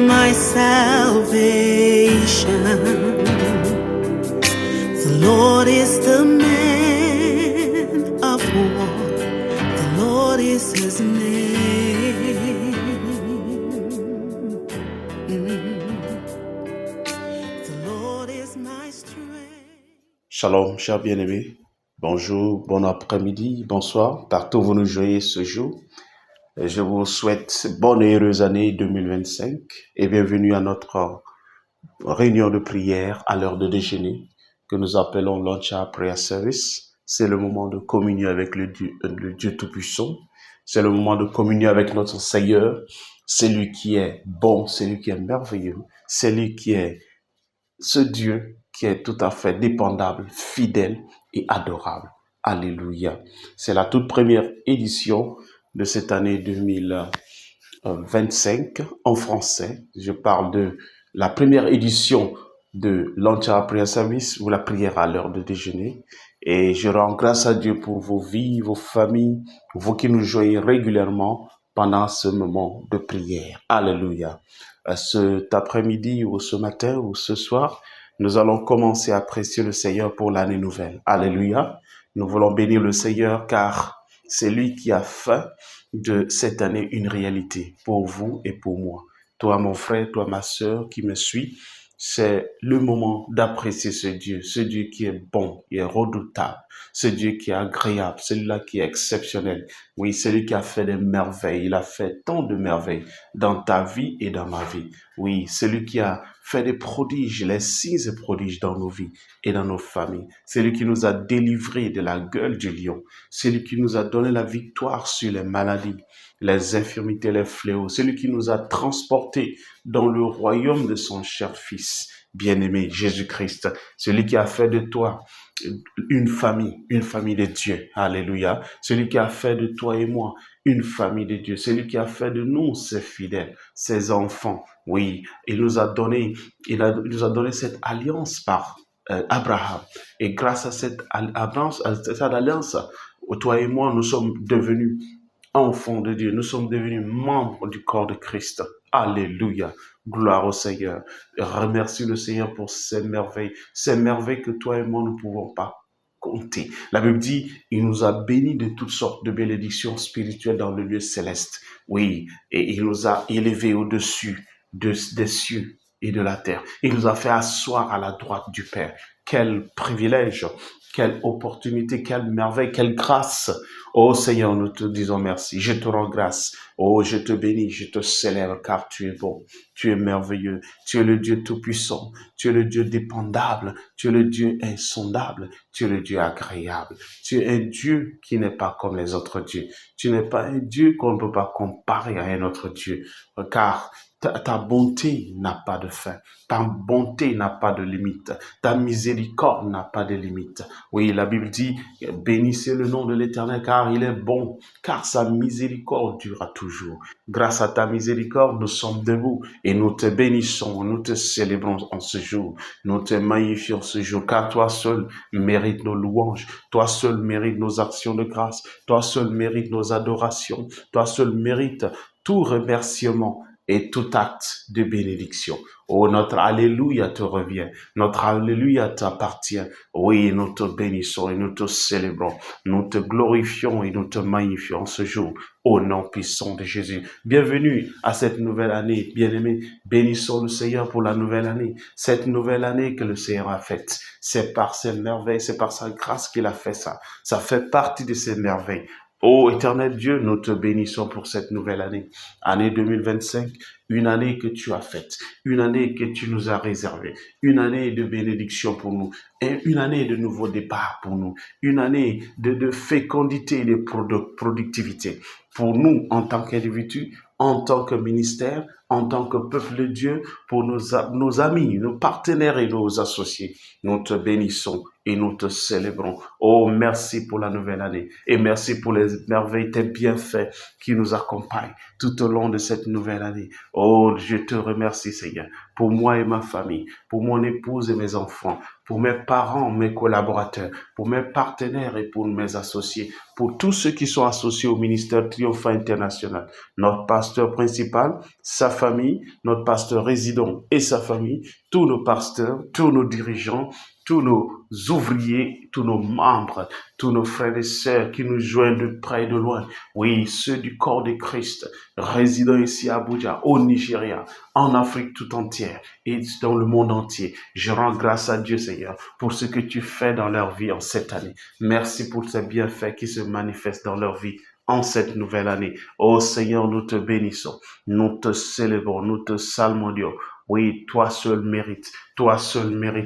my salvation. The Lord is the man of war. The Lord is his name. The Lord is my strength. Shalom, chers bien-aimés. Bonjour, bon après-midi, bonsoir, partout où vous nous joignez ce jour. Je vous souhaite bonne et heureuse année 2025 et bienvenue à notre réunion de prière à l'heure de déjeuner que nous appelons Lunch Hour Prayer Service. C'est le moment de communier avec le Dieu Tout-Puissant. C'est le moment de communier avec notre Seigneur. C'est lui qui est bon, c'est lui qui est merveilleux, c'est lui qui est ce Dieu qui est tout à fait dépendable, fidèle et adorable. Alléluia. C'est la toute première édition de cette année 2025 en français. Je parle de la première édition de Lunch Hour Prayer Service ou la prière à l'heure de déjeuner. Et je rends grâce à Dieu pour vos vies, vos familles, vous qui nous joignez régulièrement pendant ce moment de prière. Alléluia. Cet après-midi ou ce matin ou ce soir, nous allons commencer à apprécier le Seigneur pour l'année nouvelle. Alléluia. Nous voulons bénir le Seigneur car c'est lui qui a fait de cette année une réalité pour vous et pour moi. Toi, mon frère, toi, ma sœur qui me suis, c'est le moment d'apprécier ce Dieu qui est bon, qui est redoutable, ce Dieu qui est agréable, celui-là qui est exceptionnel. Oui, celui qui a fait des merveilles, il a fait tant de merveilles dans ta vie et dans ma vie. Oui, celui qui a fait des prodiges, les signes et prodiges dans nos vies et dans nos familles. Celui qui nous a délivrés de la gueule du lion, celui qui nous a donné la victoire sur les maladies, les infirmités, les fléaux, celui qui nous a transportés dans le royaume de son cher Fils, bien-aimé Jésus-Christ, celui qui a fait de toi une famille de Dieu. Alléluia. Celui qui a fait de toi et moi une famille de Dieu. Celui qui a fait de nous ses fidèles, ses enfants. Oui, il nous a donné cette alliance par Abraham. Et grâce à cette alliance, toi et moi, nous sommes devenus enfants de Dieu. Nous sommes devenus membres du corps de Christ. Alléluia. Gloire au Seigneur. Remercie le Seigneur pour ces merveilles que toi et moi ne pouvons pas compter. La Bible dit, il nous a bénis de toutes sortes de bénédictions spirituelles dans le lieu céleste. Oui, et il nous a élevés au-dessus des cieux et de la terre. Il nous a fait asseoir à la droite du Père. Quel privilège, quelle opportunité, quelle merveille, quelle grâce. Oh Seigneur, nous te disons merci. Je te rends grâce. Oh, je te bénis, je te célèbre car tu es bon, tu es merveilleux, tu es le Dieu tout-puissant, tu es le Dieu dépendable, tu es le Dieu insondable, tu es le Dieu agréable. Tu es un Dieu qui n'est pas comme les autres dieux. Tu n'es pas un Dieu qu'on ne peut pas comparer à un autre Dieu, car ta bonté n'a pas de fin. Ta bonté n'a pas de limite. Ta miséricorde n'a pas de limite. Oui, la Bible dit, bénissez le nom de l'Éternel car il est bon, car sa miséricorde durera toujours. Grâce à ta miséricorde, nous sommes debout et nous te bénissons, nous te célébrons en ce jour. Nous te magnifions ce jour, car toi seul mérites nos louanges. Toi seul mérites nos actions de grâce. Toi seul mérites nos adorations. Toi seul mérites tout remerciement et tout acte de bénédiction. Oh, notre Alléluia te revient. Notre Alléluia t'appartient. Oui, nous te bénissons et nous te célébrons. Nous te glorifions et nous te magnifions ce jour. Au nom puissant de Jésus. Bienvenue à cette nouvelle année, bien-aimés. Bénissons le Seigneur pour la nouvelle année. Cette nouvelle année que le Seigneur a faite. C'est par ses merveilles, c'est par sa grâce qu'il a fait ça. Ça fait partie de ses merveilles. Ô éternel Dieu, nous te bénissons pour cette nouvelle année. Année 2025, une année que tu as faite, une année que tu nous as réservée, une année de bénédiction pour nous, et une année de nouveau départ pour nous, une année de fécondité et de productivité pour nous en tant qu'individus, en tant que ministère, en tant que peuple de Dieu, pour nos amis, nos partenaires et nos associés. Nous te bénissons et nous te célébrons. Oh, merci pour la nouvelle année et merci pour les merveilles, tes bienfaits qui nous accompagnent tout au long de cette nouvelle année. Oh, je te remercie, Seigneur, pour moi et ma famille, pour mon épouse et mes enfants, pour mes parents, mes collaborateurs, pour mes partenaires et pour mes associés, pour tous ceux qui sont associés au ministère Triomphant International, notre pasteur principal, sa famille, notre pasteur résident et sa famille, tous nos pasteurs, tous nos dirigeants, tous nos ouvriers, tous nos membres, tous nos frères et sœurs qui nous joignent de près et de loin. Oui, ceux du corps de Christ, résidant ici à Abuja, au Nigeria, en Afrique tout entière et dans le monde entier. Je rends grâce à Dieu, Seigneur, pour ce que tu fais dans leur vie en cette année. Merci pour ces bienfaits qui se manifestent dans leur vie en cette nouvelle année. Oh Seigneur, nous te bénissons, nous te célébrons, nous te salmodions. Oui, toi seul mérites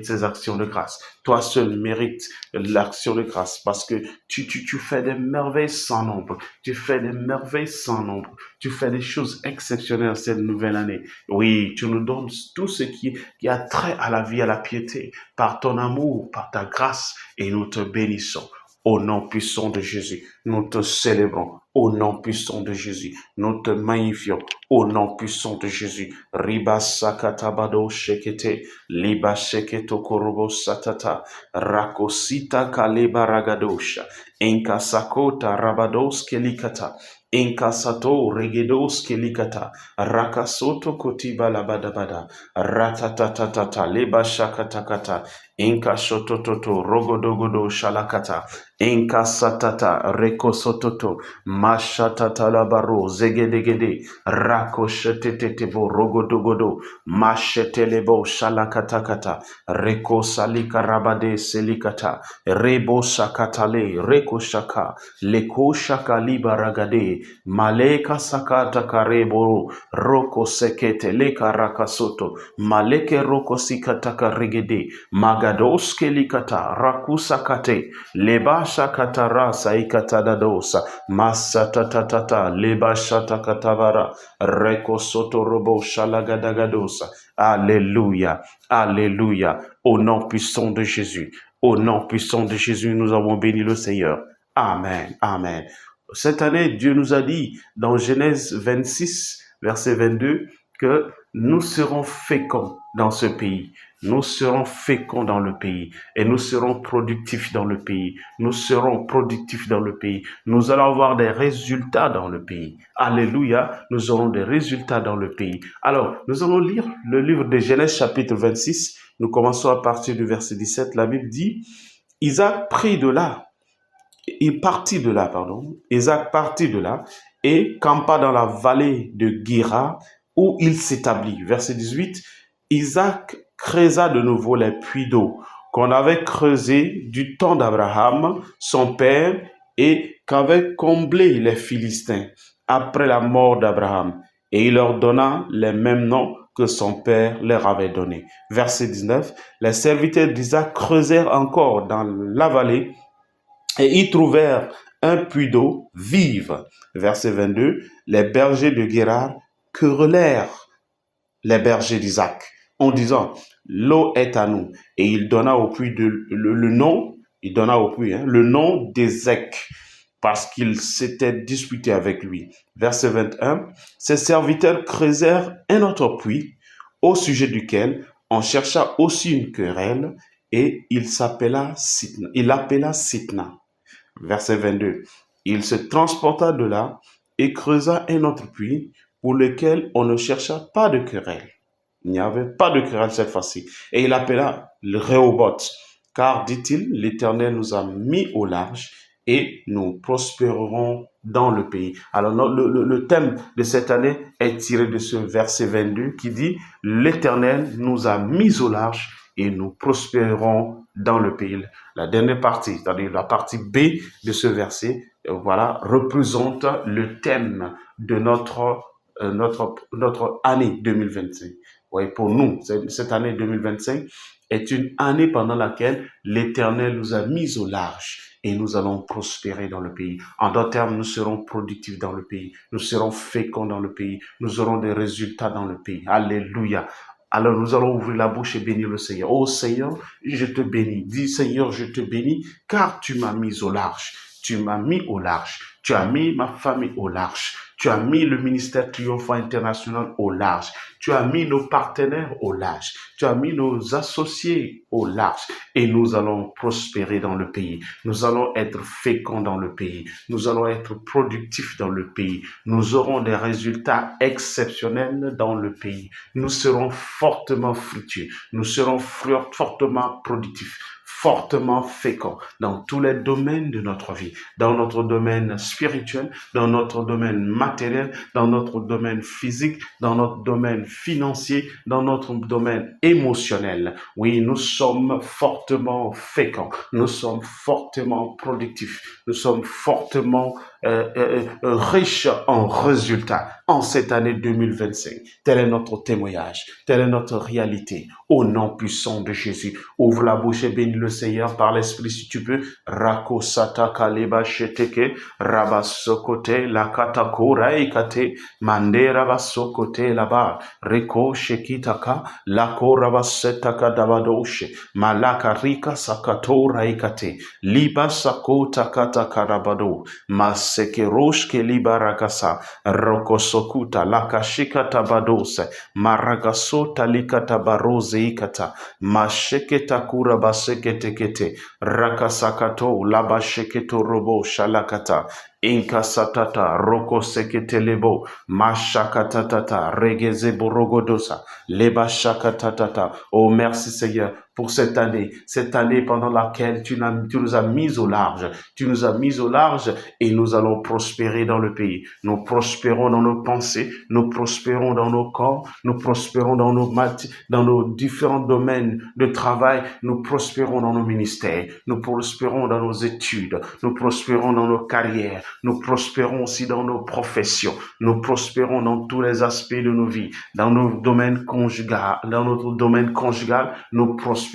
ces actions de grâce. Toi seul mérites l'action de grâce parce que tu fais des merveilles sans nombre. Tu fais des merveilles sans nombre. Tu fais des choses exceptionnelles cette nouvelle année. Oui, tu nous donnes tout ce qui a trait à la vie, à la piété, par ton amour, par ta grâce, et nous te bénissons. Au nom puissant de Jésus, nous te célébrons. Au nom puissant de Jésus, nous te magnifions. Au nom puissant de Jésus, Riba Sakatabado Shekete, Liba Sheketo Korobo Satata, Rakosita Kaleba Ragadosha, Enka Sakota Rabados Kelikata, Enka Sato Regedos Kelikata, Rakasoto Kotiba Labadabada, Ratatatata, Leba Shakatakata, Enka Shotototo, Rogodogodo Shalakata, Enka Satata, Rekosototo, Mashatata Labaro, Zegedegede, Rakoshetetebo, Rogodogodo, Mashetelebo, Shalakatakata, Reko Salika Rabade Selikata, Rebo Shakatale, Reko Shaka, Leko Shaka Libaragade, Maleka Sakata Karebo, Roko Sekete, Leka Rakasoto, Maleke Roko Sikataka Regede, Magadoske Likata, Rakusakate, Leba Shakatara Saikatadadosa, Masatatatata, Leba Shatakatavara, Reko Sotorobo Shalagadagadosa. Alléluia, Alléluia, au nom puissant de Jésus. Au nom puissant de Jésus, nous avons béni le Seigneur. Amen, Amen. Cette année, Dieu nous a dit dans Genèse 26, verset 22, que nous serons féconds dans ce pays. Nous serons féconds dans le pays et nous serons productifs dans le pays. Nous serons productifs dans le pays. Nous allons avoir des résultats dans le pays. Alléluia, nous aurons des résultats dans le pays. Alors, nous allons lire le livre de Genèse chapitre 26. Nous commençons à partir du verset 17. La Bible dit, Isaac partit de là et campa dans la vallée de Guéra où il s'établit. Verset 18, Isaac creusa de nouveau les puits d'eau qu'on avait creusés du temps d'Abraham, son père, et qu'avaient comblés les Philistins après la mort d'Abraham. Et il leur donna les mêmes noms que son père leur avait donnés. Verset 19, les serviteurs d'Isaac creusèrent encore dans la vallée et y trouvèrent un puits d'eau vive. Verset 22, les bergers de Guérar querellèrent les bergers d'Isaac en disant, l'eau est à nous. Et il donna au puits le nom d'Ézek, parce qu'il s'était disputé avec lui. Verset 21, ses serviteurs creusèrent un autre puits, au sujet duquel on chercha aussi une querelle, et il l'appela Sitna. Verset 22, il se transporta de là et creusa un autre puits, pour lequel on ne chercha pas de querelle. Il n'y avait pas de querelle cette fois-ci. Et il appela le Rehoboth, car, dit-il, l'Éternel nous a mis au large et nous prospérerons dans le pays. Alors, le thème de cette année est tiré de ce verset 22 qui dit, l'Éternel nous a mis au large et nous prospérerons dans le pays. La dernière partie, c'est-à-dire la partie B de ce verset, représente le thème de notre année 2025. Oui, pour nous, cette année 2025 est une année pendant laquelle l'Éternel nous a mis au large et nous allons prospérer dans le pays. En d'autres termes, nous serons productifs dans le pays. Nous serons féconds dans le pays. Nous aurons des résultats dans le pays. Alléluia. Alors nous allons ouvrir la bouche et bénir le Seigneur. Oh Seigneur, je te bénis. Dis Seigneur, je te bénis car tu m'as mis au large. Tu m'as mis au large. Tu as mis ma famille au large. Tu as mis le ministère Triomphant International au large. Tu as mis nos partenaires au large. Tu as mis nos associés au large. Et nous allons prospérer dans le pays. Nous allons être féconds dans le pays. Nous allons être productifs dans le pays. Nous aurons des résultats exceptionnels dans le pays. Nous serons fortement fructueux. Nous serons fortement productifs, fortement féconds dans tous les domaines de notre vie, dans notre domaine spirituel, dans notre domaine matériel, dans notre domaine physique, dans notre domaine financier, dans notre domaine émotionnel. Oui, nous sommes fortement féconds, nous sommes fortement productifs, nous sommes fortement riches en résultats en cette année 2025. Tel est notre témoignage, telle est notre réalité. Au nom puissant de Jésus, ouvre la bouche et bénis le Seigneur par l'Esprit si tu peux. Rako sataka leba sheteke, rabasokote la katakura ikate, mande rabasokote laba, reko shekitaka, lako rabasetaka dabadoshe, malaka rika sakatora ikate, liba sakota kataka rabado, masekeroshke libarakasa, rokosokuta lakashika tabadose, maragasota likata baroze ikata, masheketa kura basekete kete, rakasakato labasheketo robo shalakata, inka satata roko sekete lebo, mashakatatata regeze borogodosa, leba shakatatata. Oh merci Seigneur pour cette année pendant laquelle tu nous as mis au large, tu nous as mis au large et nous allons prospérer dans le pays. Nous prospérons dans nos pensées, nous prospérons dans nos corps, nous prospérons dans nos différents domaines de travail, nous prospérons dans nos ministères, nous prospérons dans nos études, nous prospérons dans nos carrières, nous prospérons aussi dans nos professions, nous prospérons dans tous les aspects de nos vies, dans nos domaines conjugaux, dans notre domaine conjugal, nous prospérons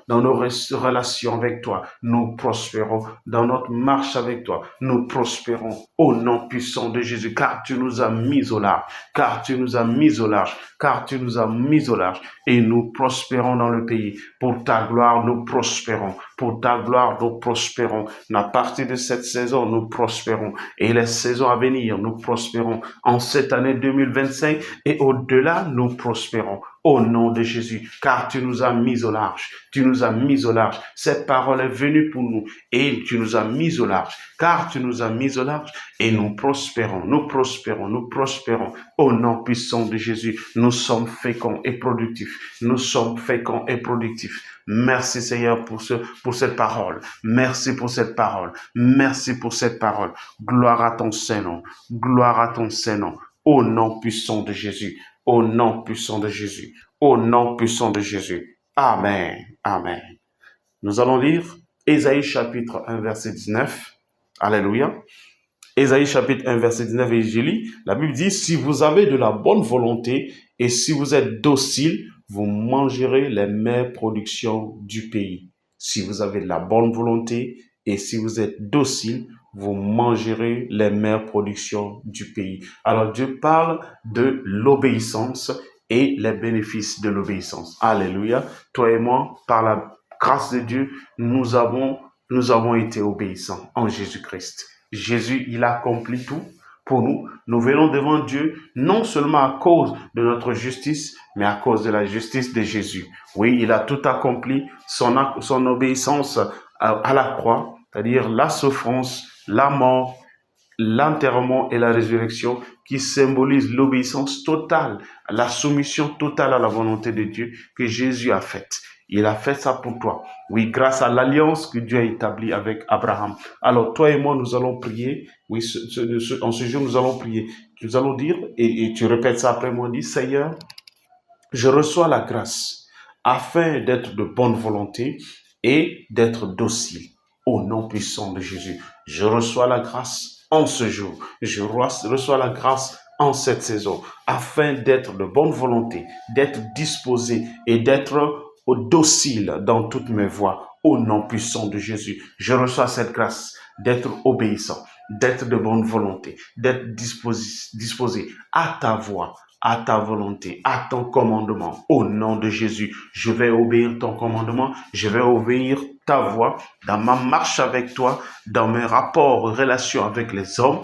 dans nos relations avec toi, nous prospérons dans notre marche avec toi, nous prospérons au nom puissant de Jésus, car tu nous as mis au large, car tu nous as mis au large, car tu nous as mis au large et nous prospérons dans le pays. Pour ta gloire, nous prospérons. Pour ta gloire, nous prospérons. À partir de cette saison, nous prospérons. Et les saisons à venir, nous prospérons. En cette année 2025 et au-delà, nous prospérons. Au nom de Jésus, car tu nous as mis au large. Tu nous as mis au large. Cette parole est venue pour nous et tu nous as mis au large. Car tu nous as mis au large et nous prospérons, nous prospérons, nous prospérons. Au nom puissant de Jésus, nous sommes féconds et productifs. Nous sommes féconds et productifs. Merci Seigneur pour cette parole. Merci pour cette parole. Merci pour cette parole. Gloire à ton Saint-Nom. Gloire à ton Saint-Nom. Au nom puissant de Jésus. Au nom puissant de Jésus. Au nom puissant de Jésus. Amen. Amen. Nous allons lire Ésaïe chapitre 1 verset 19. Alléluia. Ésaïe chapitre 1 verset 19 et je lis. La Bible dit, si vous avez de la bonne volonté et si vous êtes docile, vous mangerez les meilleures productions du pays. Si vous avez de la bonne volonté et si vous êtes docile, vous mangerez les meilleures productions du pays. Alors Dieu parle de l'obéissance et les bénéfices de l'obéissance. Alléluia. Toi et moi, par la grâce de Dieu, nous avons été obéissants en Jésus-Christ. Jésus, il a accompli tout pour nous. Nous venons devant Dieu non seulement à cause de notre justice, mais à cause de la justice de Jésus. Oui, il a tout accompli, son obéissance à la croix, c'est-à-dire la souffrance, la mort, l'enterrement et la résurrection qui symbolisent l'obéissance totale, la soumission totale à la volonté de Dieu que Jésus a faite. Il a fait ça pour toi. Oui, grâce à l'alliance que Dieu a établie avec Abraham. Alors, toi et moi, nous allons prier. Oui, en ce jour, nous allons prier. Nous allons dire, et tu répètes ça après moi, dis, Seigneur, je reçois la grâce afin d'être de bonne volonté et d'être docile. Au nom puissant de Jésus, je reçois la grâce en ce jour. Je reçois la grâce en cette saison afin d'être de bonne volonté, d'être disposé et d'être docile dans toutes mes voies. Au nom puissant de Jésus, je reçois cette grâce d'être obéissant, d'être de bonne volonté, d'être disposé à ta voix, à ta volonté, à ton commandement. Au nom de Jésus, je vais obéir ton commandement, je vais obéir ta voix dans ma marche avec toi, dans mes rapports, relations avec les hommes,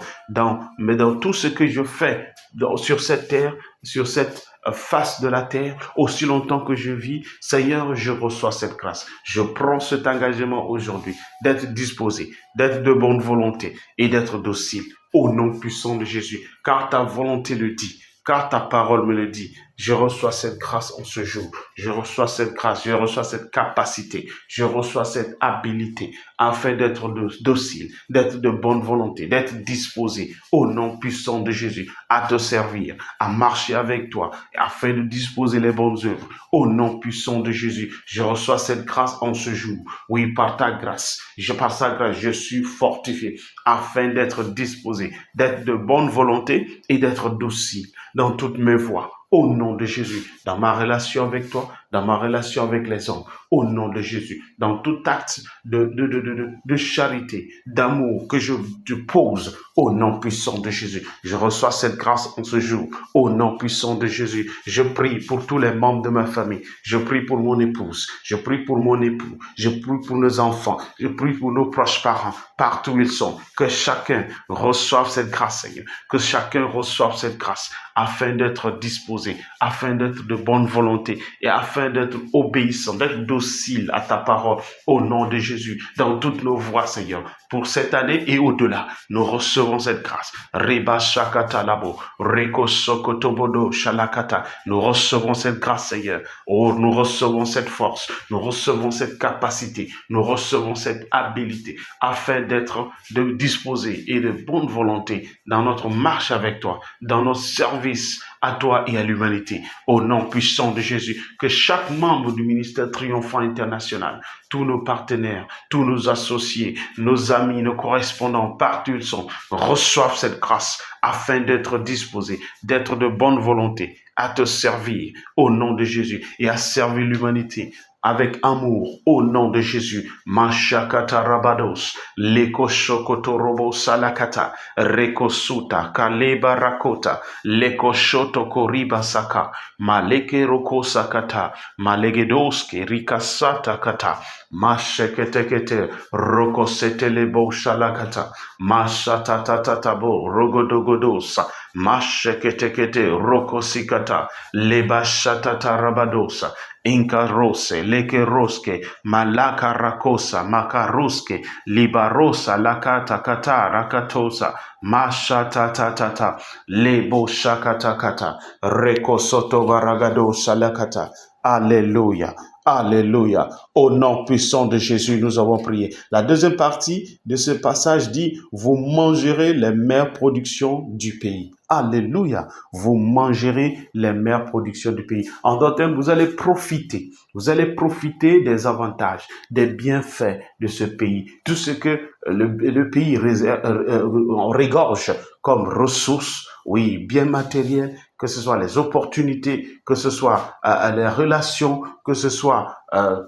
mais dans tout ce que je fais sur cette terre, sur cette face de la terre, aussi longtemps que je vis. Seigneur, je reçois cette grâce. Je prends cet engagement aujourd'hui d'être disposé, d'être de bonne volonté et d'être docile au nom puissant de Jésus, car ta volonté le dit, car ta parole me le dit. Je reçois cette grâce en ce jour. Je reçois cette grâce, je reçois cette capacité, je reçois cette habilité afin d'être docile, d'être de bonne volonté, d'être disposé au nom puissant de Jésus à te servir, à marcher avec toi, afin de disposer les bonnes œuvres. Au nom puissant de Jésus, je reçois cette grâce en ce jour. Oui, par ta grâce, par ta grâce, je suis fortifié afin d'être disposé, d'être de bonne volonté et d'être docile dans toutes mes voies. Au nom de Jésus, dans ma relation avec toi, dans ma relation avec les hommes, au nom de Jésus, dans tout acte de charité, d'amour que je te pose, au nom puissant de Jésus. Je reçois cette grâce en ce jour, au nom puissant de Jésus. Je prie pour tous les membres de ma famille, je prie pour mon épouse, je prie pour mon époux, je prie pour nos enfants, je prie pour nos proches parents, partout où ils sont, que chacun reçoive cette grâce, Seigneur, que chacun reçoive cette grâce, afin d'être disposé, afin d'être de bonne volonté et afin d'être obéissant, d'être docile à ta parole au nom de Jésus dans toutes nos voies, Seigneur. Pour cette année et au-delà, nous recevons cette grâce. Reba shakata labo, reko sokotobodo shalakata. Nous recevons cette grâce, Seigneur. Oh, nous recevons cette force, nous recevons cette capacité, nous recevons cette habilité afin d'être disposés et de bonne volonté dans notre marche avec toi, dans nos services à toi et à l'humanité. Au nom puissant de Jésus, que chaque membre du ministère Triomphant International, tous nos partenaires, tous nos associés, nos amis, nos correspondants, partout où ils sont, reçoivent cette grâce afin d'être disposés, d'être de bonne volonté, à te servir au nom de Jésus et à servir l'humanité avec amour, au nom de Jésus. Mashakata rabados, leko shokoto robo salakata, reko suta, kaleba rakota, leko shoto koriba saka, maleke roko sakata, malegedoske rikasata kata, masheketekete, roko setelebo shalakata, mashatatatabo, rogodogodosa, masheketekete, roko sikata, leba shatata rabadosa, Inkarose, lekeroske, malaka rakosa, makaruske, libarosa, lakata kata, rakatosa, mashata tatata, lebo shakata kata, reko soto varagadosa lakata. Alléluia. Alléluia. Au nom puissant de Jésus, nous avons prié. La deuxième partie de ce passage dit, vous mangerez les meilleures productions du pays. Alléluia. Vous mangerez les meilleures productions du pays. En d'autres termes, vous allez profiter. Vous allez profiter des avantages, des bienfaits de ce pays. Tout ce que le pays regorge comme ressources, oui, bien matérielles, que ce soit les opportunités, que ce soit les relations, que ce soit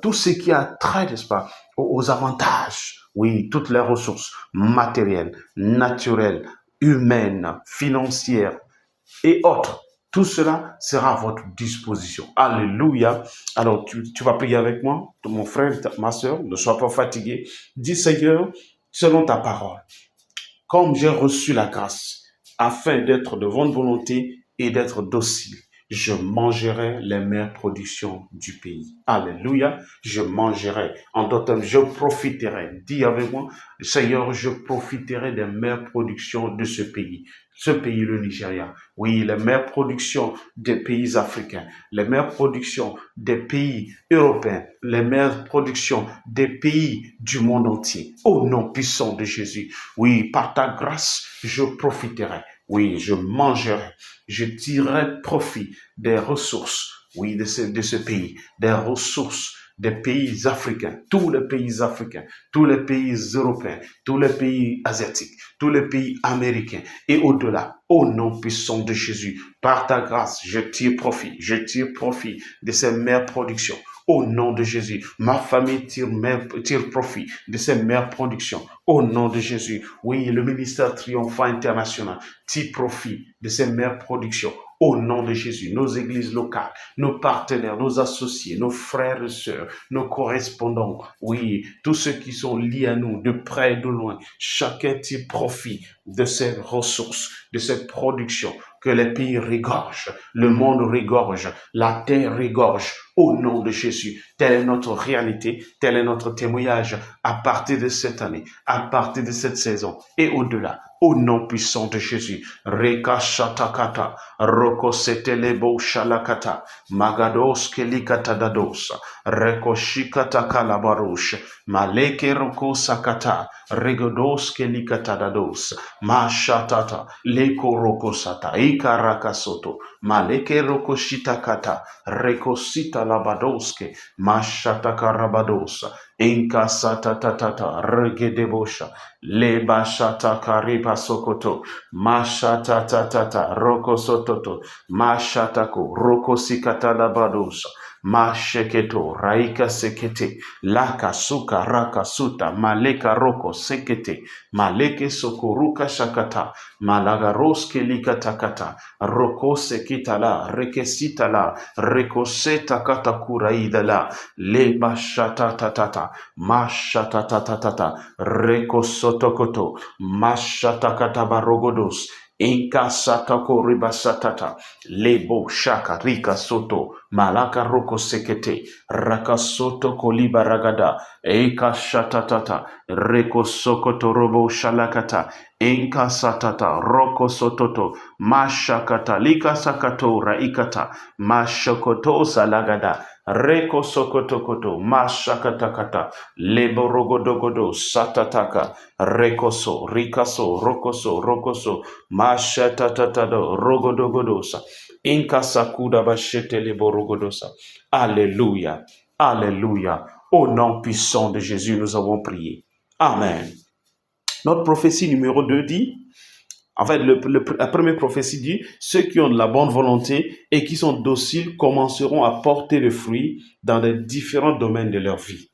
tout ce qui a trait, n'est-ce pas, aux avantages, oui, toutes les ressources matérielles, naturelles, humaines, financières et autres. Tout cela sera à votre disposition. Alléluia. Alors, tu vas prier avec moi, mon frère, ma soeur, ne sois pas fatigué. Dis, Seigneur, selon ta parole, comme j'ai reçu la grâce, afin d'être de bonne volonté et d'être docile, je mangerai les meilleures productions du pays. Alléluia. Je mangerai. En d'autres termes, je profiterai. Dis avec moi, Seigneur, je profiterai des meilleures productions de ce pays. Ce pays, le Nigeria. Oui, les meilleures productions des pays africains, les meilleures productions des pays européens, les meilleures productions des pays du monde entier. Au nom puissant de Jésus. Oui, par ta grâce, je profiterai. Oui, je mangerai. Je tirerai profit des ressources, oui, de ce pays, des ressources des pays africains, tous les pays africains, tous les pays européens, tous les pays asiatiques, tous les pays américains et au-delà, au nom puissant de Jésus, par ta grâce, je tire profit de ces meilleures productions. Au nom de Jésus, ma famille tire profit de ces meilleures productions. Au nom de Jésus, oui, le ministère Triomphant International tire profit de ces meilleures productions. au nom de Jésus, nos églises locales, nos partenaires, nos associés, nos frères et sœurs, nos correspondants, oui, tous ceux qui sont liés à nous, de près et de loin, chacun tire profit de ces ressources, de cette production, que les pays régorgent, le monde régorge, la terre régorge, au nom de Jésus. Telle est notre réalité, tel est notre témoignage à partir de cette année, à partir de cette saison et au-delà. Au nom puissant de Jésus. Reka shatakata, roko setelebo shalakata, magados kelikata dadosa, reko shikata kalabarush, maleke roko sakata, regodos kelikata dados, ma shatata, leko roko sata, ikarakasoto, maleke roko shitakata, reko sita labadoske, ma shataka rabadosa, inka sata tatata, regedebosha, Leba shata kariba sokoto, mashata tatata, roko sototo, mashatako, roko sikata labadosa, masheketo, raika sekete, laka suka raka suta, maleka roko sekete, maleke sokoruka shakata, malagaroske likatakata, roko sekita la, rekesita la, rekoseta kata kuraida la, leba shata tatata, mashata tatata, rekosotokoto, mashatakata barogodos, inka satako ribasatata, lebo shaka rika soto, malaka roko sekete, rakasoto koliba ragada, eka shatatata, reko sokoto robo shalakata, inka satata, roko sototo, mashakata, lika sakato raikata, mashokoto salagada, reko sokotokoto, mashakatakata, lebo rogodogodo, satataka, rekoso, rikaso, rokoso, rokoso, mashatatatado, rogodogodosa, inka sakuda bashete lebo rogodosa. Alléluia, alléluia. Au nom puissant de Jésus, nous avons prié. Amen. Notre prophétie numéro 2 dit, en fait, la première prophétie dit, ceux qui ont de la bonne volonté et qui sont dociles commenceront à porter le fruit dans les différents domaines de leur vie.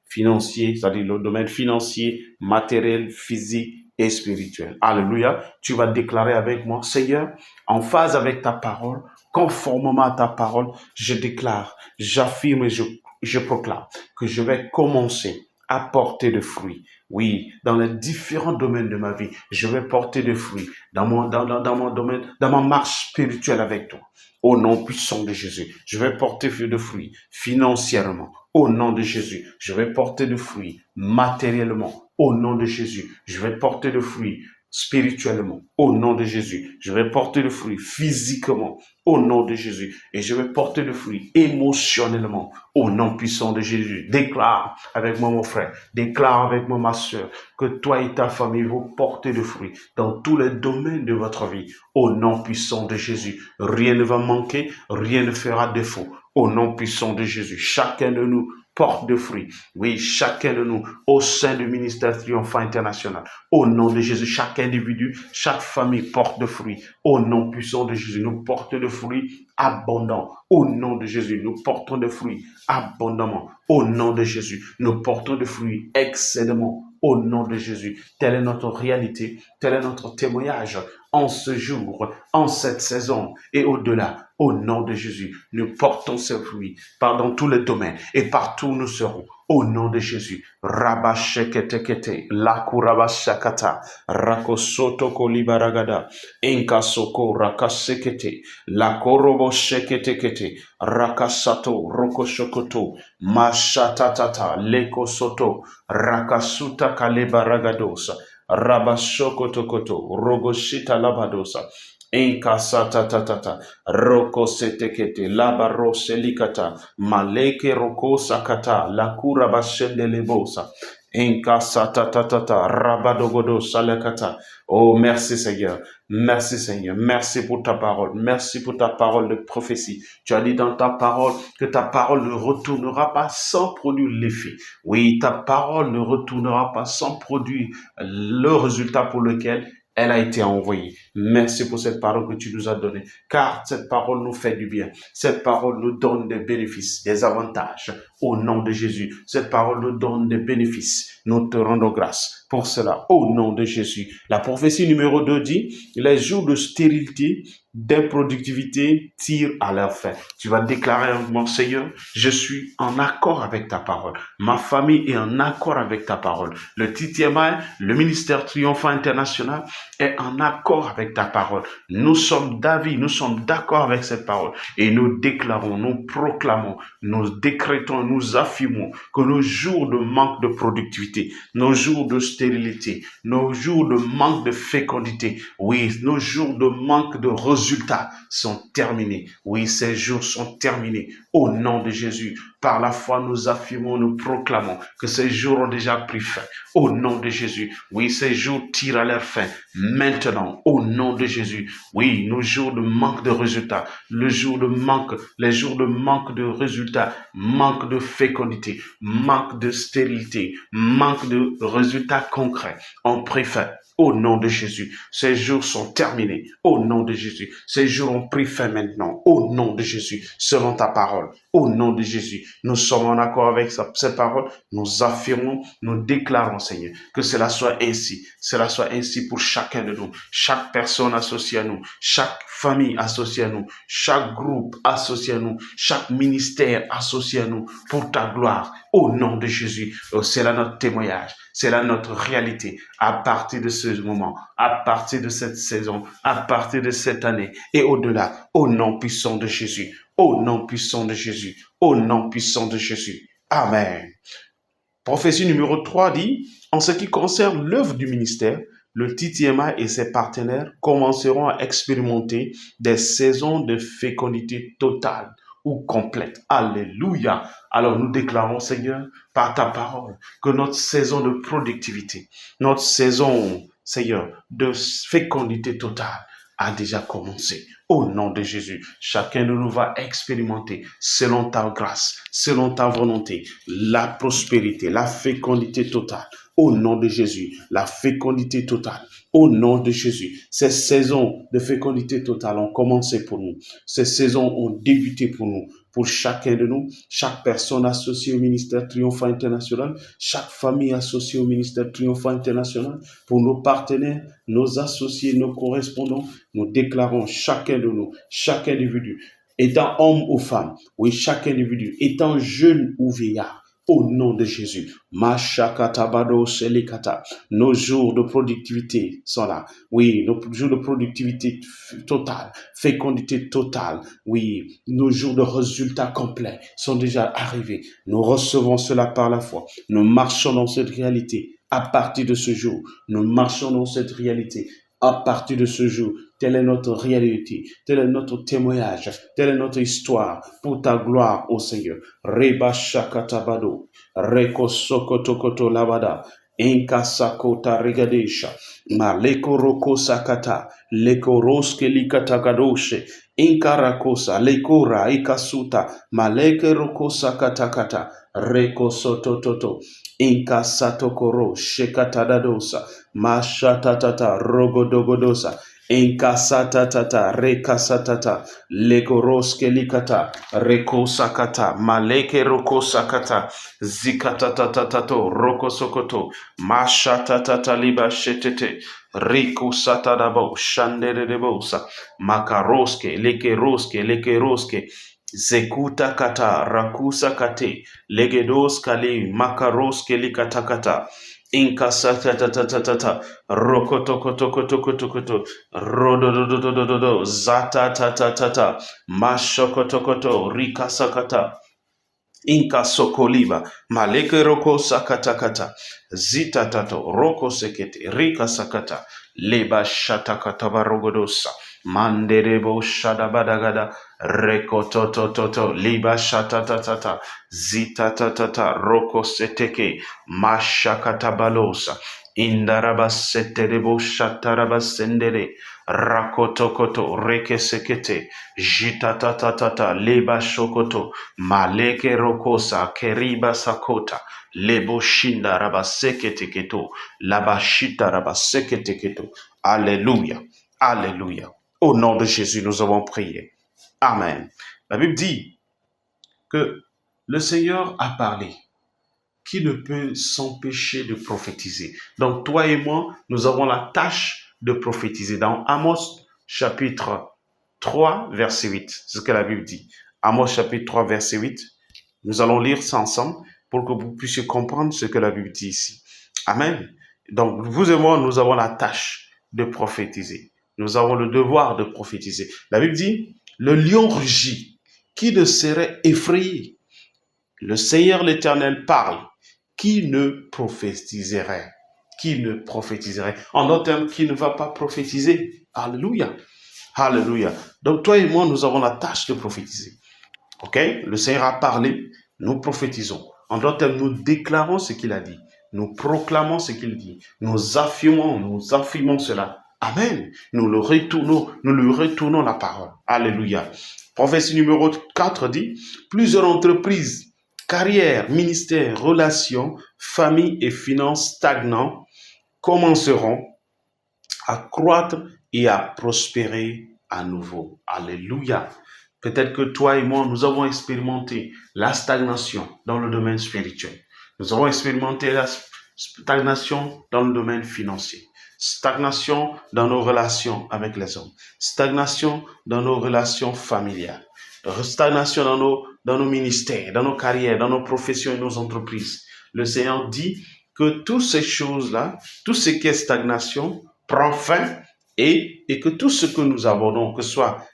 Financier, c'est-à-dire le domaine financier, matériel, physique et spirituel. Alléluia. Tu vas déclarer avec moi, Seigneur, en phase avec ta parole, conformément à ta parole, je déclare, j'affirme et je proclame que je vais commencer à porter de fruits. Oui, dans les différents domaines de ma vie, je vais porter de fruits dans mon domaine, dans ma marche spirituelle avec toi. Au nom puissant de Jésus, je vais porter de fruits financièrement. Au nom de Jésus, je vais porter de fruits matériellement. Au nom de Jésus, je vais porter de fruits spirituellement. Au nom de Jésus, je vais porter de fruits physiquement. Au nom de Jésus, et je vais porter de fruits émotionnellement. Au nom puissant de Jésus, déclare avec moi mon frère, déclare avec moi ma soeur, que toi et ta famille vous portez de fruits dans tous les domaines de votre vie. Au nom puissant de Jésus, rien ne va manquer, rien ne fera défaut. Au nom puissant de Jésus, chacun de nous porte de fruits. Oui, chacun de nous, au sein du ministère Triomphant International, au nom de Jésus, chaque individu, chaque famille porte de fruits. Au nom puissant de Jésus, nous portons de fruits abondants. Au nom de Jésus, nous portons de fruits abondamment. Au nom de Jésus, nous portons de fruits excellemment. Au nom de Jésus, telle est notre réalité, tel est notre témoignage en ce jour, en cette saison et au-delà. Au nom de Jésus, nous portons ces fruits dans tous les domaines et partout où nous serons. Au nom de Jésus, Rabasheketekete, Lakurabashakata, Rakosoto Kolibaragada, Enkasoko Rakasekete, Lakorobo Sheketekete, Rakasato, Rokoshokoto, Mashatatata, Lekosoto, Rakasuta Kalebaragadosa, Rabashokotokoto, Rogoshita Labadosa, Enkasata tatata, roko setekete, labaro selikata, maleke roko sakata, lakura bashende lebosa, enkasata tatata, rabadogodo salekata. Oh, merci Seigneur, merci Seigneur, merci pour ta parole, merci pour ta parole de prophétie. Tu as dit dans ta parole que ta parole ne retournera pas sans produire l'effet. Oui, ta parole ne retournera pas sans produire le résultat pour lequel elle a été envoyée. Merci pour cette parole que tu nous as donnée, car cette parole nous fait du bien. Cette parole nous donne des bénéfices, des avantages. Au nom de Jésus, cette parole nous donne des bénéfices. Nous te rendons grâce pour cela, au nom de Jésus. La prophétie numéro 2 dit, les jours de stérilité, d'improductivité tirent à leur fin. Tu vas déclarer, mon Seigneur, je suis en accord avec ta parole. Ma famille est en accord avec ta parole. Le TTMI, le ministère Triomphant International, est en accord avec ta parole. Nous sommes d'avis, nous sommes d'accord avec cette parole. Et nous déclarons, nous proclamons, nous décrétons, nous affirmons que nos jours de manque de productivité, nos jours de stérilité, nos jours de manque de fécondité, oui, nos jours de manque de résultats sont terminés. Oui, ces jours sont terminés. Au nom de Jésus, par la foi, nous affirmons, nous proclamons que ces jours ont déjà pris fin. Au nom de Jésus, oui, ces jours tirent à leur fin. Maintenant, au nom de Jésus, oui, nos jours de manque de résultats, les jours de manque de résultats, manque de fécondité, manque de stérilité, manque de résultats concrets ont pris fin. Au nom de Jésus, ces jours sont terminés. Au nom de Jésus, ces jours ont pris fin maintenant. Au nom de Jésus, selon ta parole. Au nom de Jésus, nous sommes en accord avec cette parole. Nous affirmons, nous déclarons, Seigneur, que cela soit ainsi. Cela soit ainsi pour chacun de nous. Chaque personne associée à nous, chaque famille associée à nous, chaque groupe associé à nous, chaque ministère associé à nous, pour ta gloire. Au nom de Jésus, c'est là notre témoignage. C'est là notre réalité à partir de ce moment, à partir de cette saison, à partir de cette année et au-delà, au nom puissant de Jésus, au nom puissant de Jésus, au nom puissant de Jésus. Amen. Prophétie numéro 3 dit, en ce qui concerne l'œuvre du ministère, le TTMI et ses partenaires commenceront à expérimenter des saisons de fécondité totale ou complète. Alléluia. Alors nous déclarons, Seigneur, par ta parole, que notre saison de productivité, notre saison, Seigneur, de fécondité totale a déjà commencé. Au nom de Jésus, chacun de nous va expérimenter, selon ta grâce, selon ta volonté, la prospérité, la fécondité totale. Au nom de Jésus, la fécondité totale. Au nom de Jésus, ces saisons de fécondité totale ont commencé pour nous. Ces saisons ont débuté pour nous, pour chacun de nous, chaque personne associée au ministère Triomphant International, chaque famille associée au ministère Triomphant International, pour nos partenaires, nos associés, nos correspondants, nous déclarons chacun de nous, chaque individu, étant homme ou femme, oui, chaque individu, étant jeune ou vieillard, au nom de Jésus. Nos jours de productivité sont là. Oui, nos jours de productivité totale, fécondité totale. Oui, nos jours de résultats complets sont déjà arrivés. Nous recevons cela par la foi. Nous marchons dans cette réalité. À partir de ce jour, nous marchons dans cette réalité. À partir de ce jour, telle est notre réalité, tel est notre témoignage, telle est notre histoire pour ta gloire, ô Seigneur. Reba shakatabado, reko sokotokoto labada, inka sakota regadesha, ma leko roko sakata, leko roske likatagadoshe, inka rakosa, leko ra ikasuta, ma leke roko sakatakata, reko sotototo. Inka satokoro shekatadadosa mashatatata rogodogodosa inka satatata rekasatata legoroske likata rekosakata maleke rokosakata zikatatatato rokosokoto mashatatata liba shetete rikosatadabo shanderebosa makaroske lekeroske Zekuta kata rakusa kate legedos kali makaros keli kata kata inkasata tata tata rokoto koto koto koto koto rododododododo zata tata tata mashokoto koto rikasa kata inka sokoliva maleke roko sakata kata zita tato roko sekete rika sakata leba shata kata barogodosa manderebo shadabadagada rekototototo liba shatatatata zitatatata roko seteke mashakata balosa indaraba seterebo shataraba sendere rakotokoto reke sekete jitatatatata leba shokoto maleke rokosa keriba sakota lebo shinda raba sekete keto labashita raba sekete keto. Alléluia, alléluia. Au nom de Jésus, nous avons prié. Amen. La Bible dit que le Seigneur a parlé qui ne peut s'empêcher de prophétiser. Donc toi et moi, nous avons la tâche de prophétiser. Dans Amos chapitre 3, verset 8, c'est ce que la Bible dit. Amos chapitre 3, verset 8. Nous allons lire ça ensemble pour que vous puissiez comprendre ce que la Bible dit ici. Amen. Donc, vous et moi, nous avons la tâche de prophétiser. Nous avons le devoir de prophétiser. La Bible dit, le lion rugit, qui ne serait effrayé? Le Seigneur l'Éternel parle, qui ne prophétiserait? Qui ne prophétiserait? En d'autres termes, qui ne va pas prophétiser? Alléluia. Alléluia. Donc, toi et moi, nous avons la tâche de prophétiser. Ok? Le Seigneur a parlé, nous prophétisons. En d'autres termes, nous déclarons ce qu'il a dit. Nous proclamons ce qu'il dit. Nous affirmons cela. Amen. Nous lui retournons la parole. Alléluia. Prophétie numéro 4 dit, plusieurs entreprises, carrières, ministères, relations, famille et finances stagnants commenceront à croître et à prospérer à nouveau. Alléluia. Peut-être que toi et moi, nous avons expérimenté la stagnation dans le domaine spirituel. Nous avons expérimenté la stagnation dans le domaine financier. Stagnation dans nos relations avec les hommes. Stagnation dans nos relations familiales. Stagnation dans nos ministères, dans nos carrières, dans nos professions et nos entreprises. Le Seigneur dit que toutes ces choses-là, tout ce qui est stagnation, prend fin et que tout ce que nous abordons, que ce soit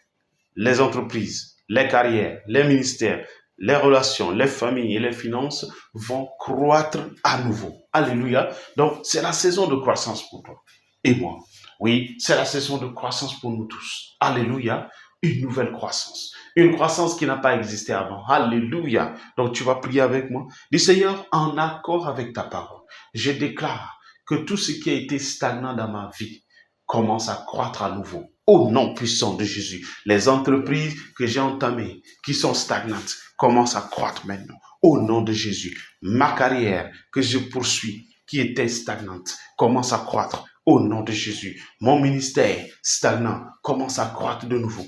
les entreprises, les carrières, les ministères, les relations, les familles et les finances vont croître à nouveau. Alléluia. Donc, c'est la saison de croissance pour toi et moi. Oui, c'est la saison de croissance pour nous tous. Alléluia. Une nouvelle croissance. Une croissance qui n'a pas existé avant. Alléluia. Donc, tu vas prier avec moi. Dis, Seigneur, en accord avec ta parole, je déclare que tout ce qui a été stagnant dans ma vie commence à croître à nouveau. Au nom puissant de Jésus, les entreprises que j'ai entamées, qui sont stagnantes, commencent à croître maintenant. Au nom de Jésus, ma carrière que je poursuis, qui était stagnante, commence à croître. Au nom de Jésus, mon ministère stagnant commence à croître de nouveau.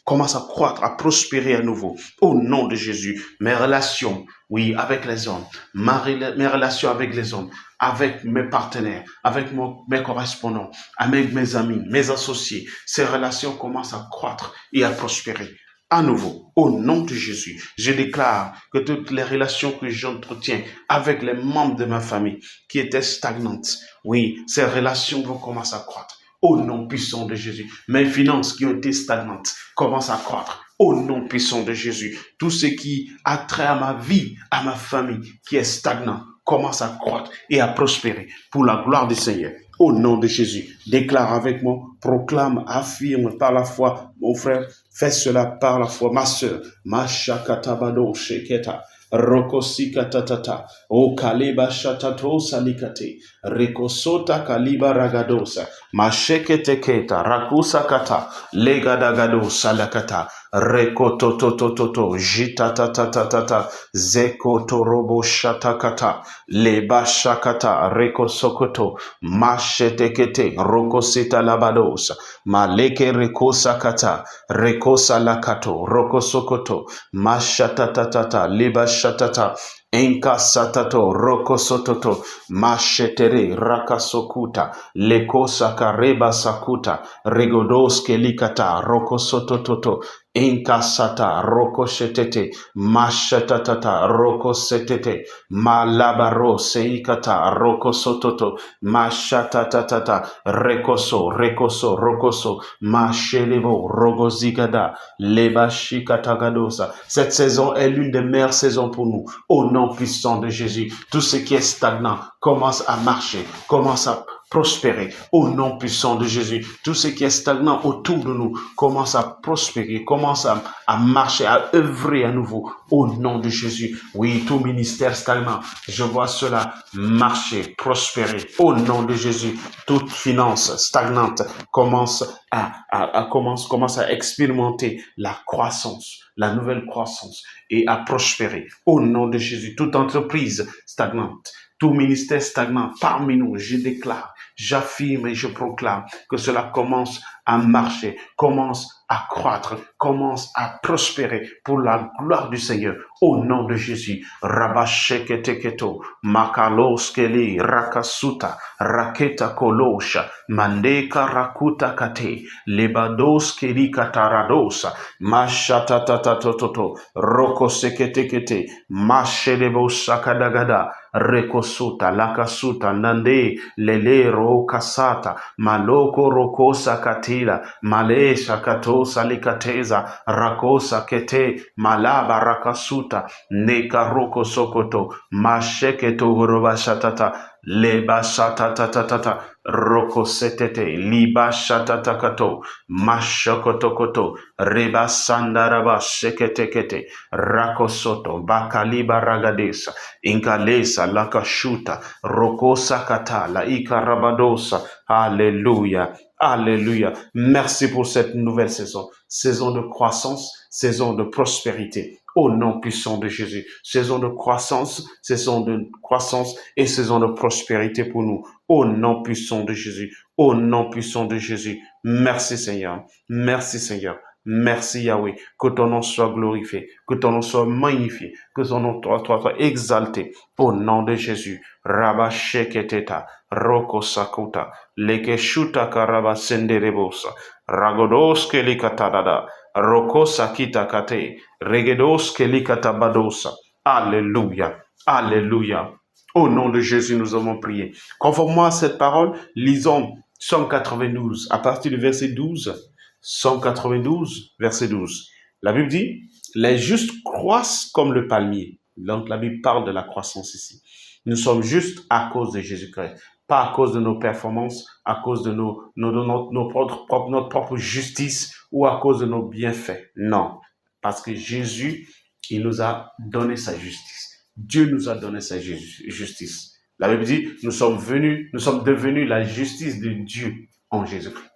Commence à croître, à prospérer à nouveau. Au nom de Jésus, mes relations, oui, avec les hommes, mes relations avec les hommes, avec mes partenaires, avec mes correspondants, avec mes amis, mes associés, ces relations commencent à croître et à prospérer. À nouveau, au nom de Jésus, je déclare que toutes les relations que j'entretiens avec les membres de ma famille qui étaient stagnantes, oui, ces relations vont commencer à croître. Au nom puissant de Jésus, mes finances qui ont été stagnantes commencent à croître. Au nom puissant de Jésus, tout ce qui a trait à ma vie, à ma famille, qui est stagnant, commence à croître et à prospérer pour la gloire du Seigneur. Au nom de Jésus, déclare avec moi, proclame, affirme par la foi, mon frère, fais cela par la foi, ma sœur, ma shakatabado sheketa. Rokosika tatata, o kaliba shatato salikate, rekosota kaliba ragadosa, mashekete keta, rakusa kata, legadagado salakata, rekototototo, jitatatatata, zekotorobo shatakata, leba shakata, rekosokoto, mashetekete, rokosita labadosa, maleke rekosa kata, rekosa lakato, rokosokoto, mashatatata, leba shatata, enka satato, roko sototo, mashetere, rakasokuta, leko sakareba sakuta, regodos kelikata, roko sotototo, enka sata, roko shetete, mashatatata, roko setete, malabaro seikata, roko sototo, mashatatata, rekoso, rokoso, mashelevo, rogozigada, leba shikatagadosa. Cette saison est l'une des meilleures saisons pour nous. Au nom puissant de Jésus, tout ce qui est stagnant commence à marcher, commence à prospérer. Au nom puissant de Jésus, tout ce qui est stagnant autour de nous commence à prospérer, commence à marcher, à œuvrer à nouveau. Au nom de Jésus, oui, tout ministère stagnant, je vois cela marcher, prospérer. Au nom de Jésus, toute finance stagnante commence à expérimenter la croissance, la nouvelle croissance et à prospérer. Au nom de Jésus, toute entreprise stagnante, tout ministère stagnant parmi nous, je déclare, j'affirme et je proclame que cela commence à marcher, commence à croître, commence à prospérer pour la gloire du Seigneur. Au nom de Jésus, Rabasheketeketo, Makaloskeli, Rakasuta, Raketa Kolosha, Mandeka Rakuta Kate, Lebadoskeli Kataradosa, Mashatatatoto, Roko Seketekete, Mashelebo Sakadagada, Rekosuta, Lakasuta, Nande, Lelero Kasata, Maloko Rokosa Katila, Malesha Katosa Likateza, Rakosa Kete, Malaba Rakasuta, Neka Roko Sokoto, Masheketo Horobashatata, Leba Shatatatata, Roko Setete, Liba Shatatakato, Mashokotokoto, Reba Sandaraba Sheketekete, Rakosoto, Bakaliba Ragadesa, Inkalesa, Lakashuta, Rokosa Kata, La Ikarabadosa. Alléluia. Alléluia. Merci pour cette nouvelle saison. Saison de croissance, saison de prospérité. Au nom puissant de Jésus. Saison de croissance et saison de prospérité pour nous. Au nom puissant de Jésus. Au nom puissant de Jésus. Merci Seigneur. Merci Seigneur. Merci Yahweh, que ton nom soit glorifié, que ton nom soit magnifié, que ton nom soit exalté. Au nom de Jésus, Rabba Sheketeta, Roko Sakuta, Lekeshuta Karaba Senderebosa, Ragodoske Likatadada, Roko Sakita Kate, Regedoske Likatabadosa. Alléluia, Alléluia. Au nom de Jésus, nous avons prié. Conformément à cette parole, lisons Psaume 92, à partir du verset 12. Psaume 92, verset 12. La Bible dit, les justes croissent comme le palmier. Donc la Bible parle de la croissance ici. Nous sommes justes à cause de Jésus-Christ, pas à cause de nos performances, à cause de notre propre justice ou à cause de nos bienfaits. Non, parce que Jésus, il nous a donné sa justice. Dieu nous a donné sa justice. La Bible dit, nous sommes devenus la justice de Dieu en Jésus-Christ.